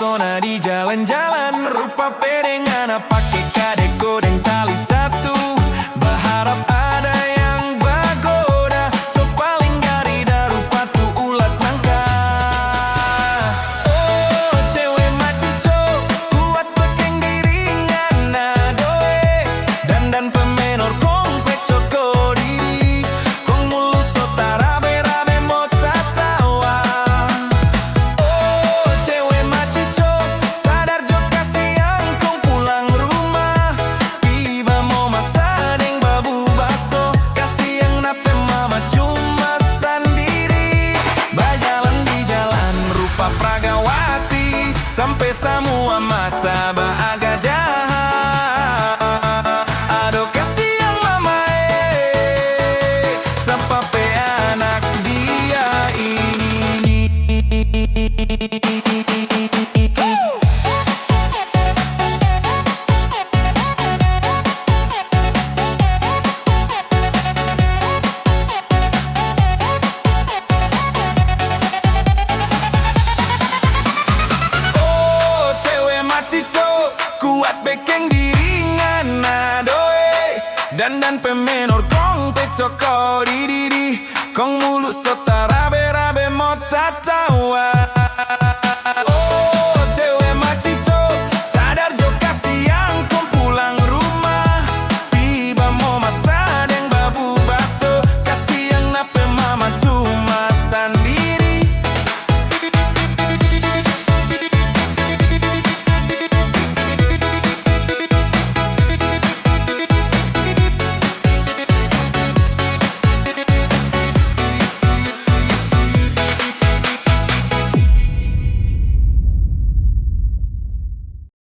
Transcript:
pesona di jalan-jalan. Rupa perengan pakai kadeko dan tali satu. Berharap ada yang bagoda, so paling garida rupa tu ulat nangka. Oh cewek macico, kuat bekeng diri ngana doe. Dan pemenor kong pecoko diri, kong mulus sota rabe-rabe mo tatawa. Oh cewek macico, sadar jo kasihan kong pulang rumah. Tiba mo masa deng babu baso, kasihan nape mama cuma sendiri. Berjalan di jalan rupa pragawati, sampai semua mata bahagia jahat. Aduh kasihan mama sampai anak dia ini. Oh cewek macico, kuat bekeng diri ngana doe. Dan pemenor kong pecoko di kong mulus sota rabe-rabe mo tatawa.